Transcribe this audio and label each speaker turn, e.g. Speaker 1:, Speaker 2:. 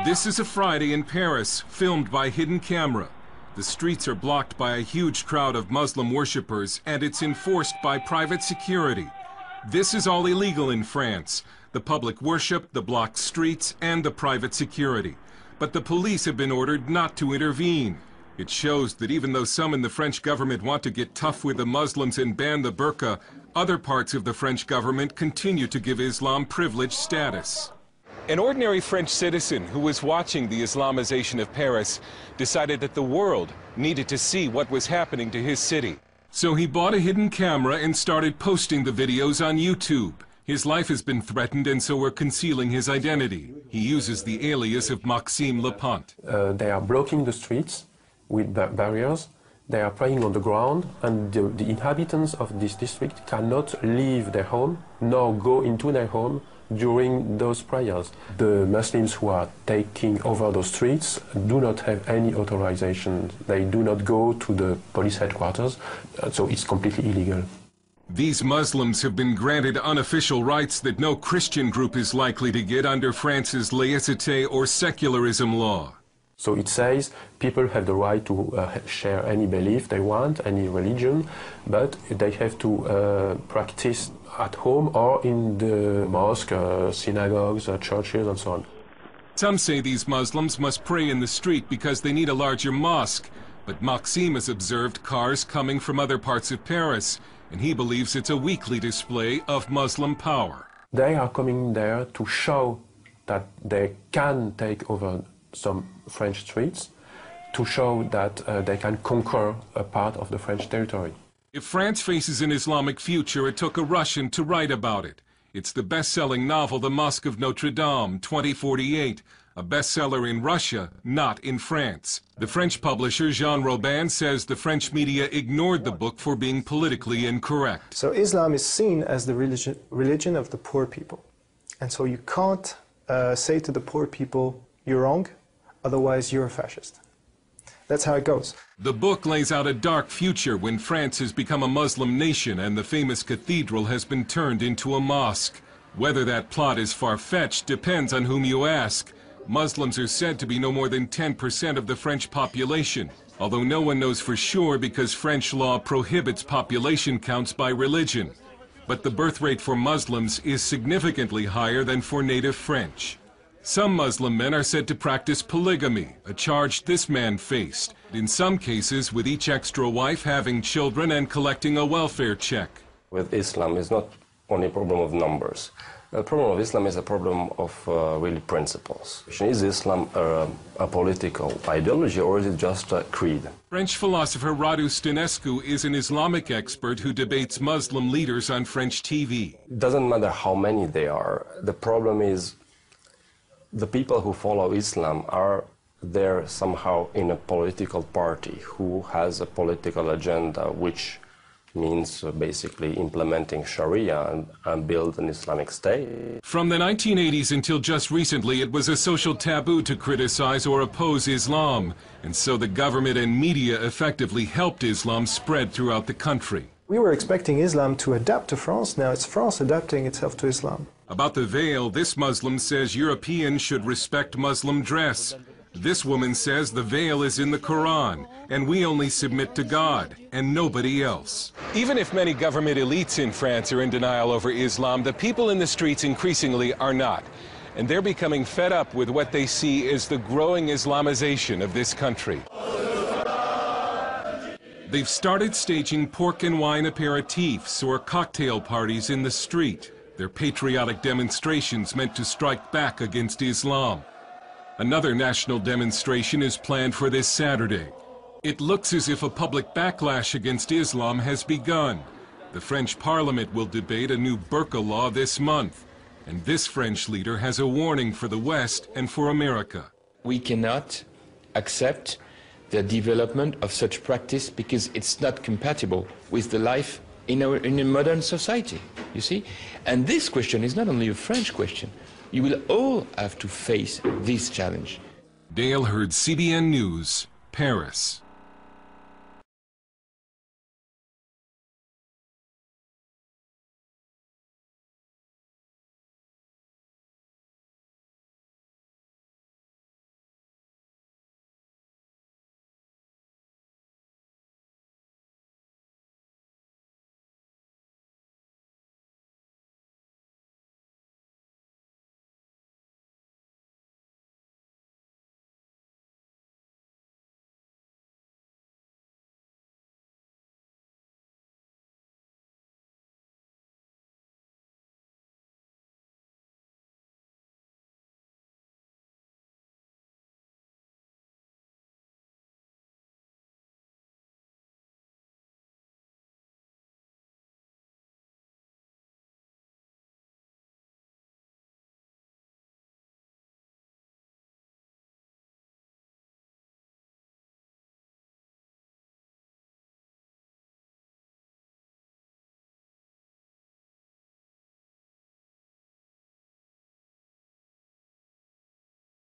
Speaker 1: This is a Friday in Paris, filmed by hidden camera. The streets are blocked by a huge crowd of Muslim worshippers, and it's enforced by private security. This is all illegal in France: the public worship, the blocked streets, and the private security. But the police have been ordered not to intervene. It shows that even though some in the French government want to get tough with the Muslims and ban the burqa, other parts of the French government continue to give Islam privileged status. An ordinary French citizen who was watching the Islamization of Paris decided that the world needed to see what was happening to his city. So he bought a hidden camera and started posting the videos on YouTube. His life has been threatened, and so we're concealing his identity. He uses the alias of Maxime Lepant.
Speaker 2: They are blocking the streets with barriers. They are praying on the ground, and the inhabitants of this district cannot leave their home nor go into their home during those prayers. The Muslims who are taking over those streets do not have any authorization. They do not go to the police headquarters, so it's completely illegal.
Speaker 1: These Muslims have been granted unofficial rights that no Christian group is likely to get under France's laïcité or secularism law.
Speaker 2: So it says people have the right to share any belief they want, any religion, but they have to practice at home or in the mosque, synagogues, churches, and so on.
Speaker 1: Some say these Muslims must pray in the street because they need a larger mosque, but Maxime has observed cars coming from other parts of Paris, and he believes it's a weekly display of Muslim power.
Speaker 2: They are coming there to show that they can take over some French streets, to show that they can conquer a part of the French territory.
Speaker 1: If France faces an Islamic future, it took a Russian to write about it. It's the best-selling novel The Mosque of Notre Dame, 2048, a bestseller in Russia, not in France. The French publisher Jean Robin says the French media ignored the book for being politically incorrect.
Speaker 3: So Islam is seen as the religion of the poor people. And so you can't say to the poor people, you're wrong, otherwise you're a fascist. That's how it goes.
Speaker 1: The book lays out a dark future when France has become a Muslim nation and the famous cathedral has been turned into a mosque. Whether that plot is far-fetched depends on whom you ask. Muslims are said to be no more than 10% of the French population, although no one knows for sure because French law prohibits population counts by religion. But the birth rate for Muslims is significantly higher than for native French. Some Muslim men are said to practice polygamy, a charge this man faced, in some cases with each extra wife having children and collecting a welfare check.
Speaker 4: With Islam, it's not only a problem of numbers. The problem of Islam is a problem of really principles. Is Islam a political ideology, or is it just a creed?
Speaker 1: French philosopher Radu Stănescu is an Islamic expert who debates Muslim leaders on French TV.
Speaker 4: It doesn't matter how many they are. The problem is the people who follow Islam are there somehow in a political party who has a political agenda, which means basically implementing Sharia and build an Islamic state.
Speaker 1: From the 1980s until just recently, it was a social taboo to criticize or oppose Islam, and so the government and media effectively helped Islam spread throughout the country.
Speaker 3: We were expecting Islam to adapt to France. Now it's France adapting itself to Islam.
Speaker 1: About the veil, this Muslim says Europeans should respect Muslim dress. This woman says the veil is in the Quran, and we only submit to God, and nobody else. Even if many government elites in France are in denial over Islam, the people in the streets increasingly are not. And they're becoming fed up with what they see as the growing Islamization of this country. They've started staging pork and wine aperitifs or cocktail parties in the street. They're patriotic demonstrations meant to strike back against Islam. Another national demonstration is planned for this Saturday. It looks as if a public backlash against Islam has begun. The French Parliament will debate a new burqa law this month. And this French leader has a warning for the West and for America.
Speaker 5: We cannot accept the development of such practice because it's not compatible with the life in a modern society, you see? And this question is not only a French question. You will all have to face this challenge.
Speaker 1: Dale Hurd, CBN News, Paris.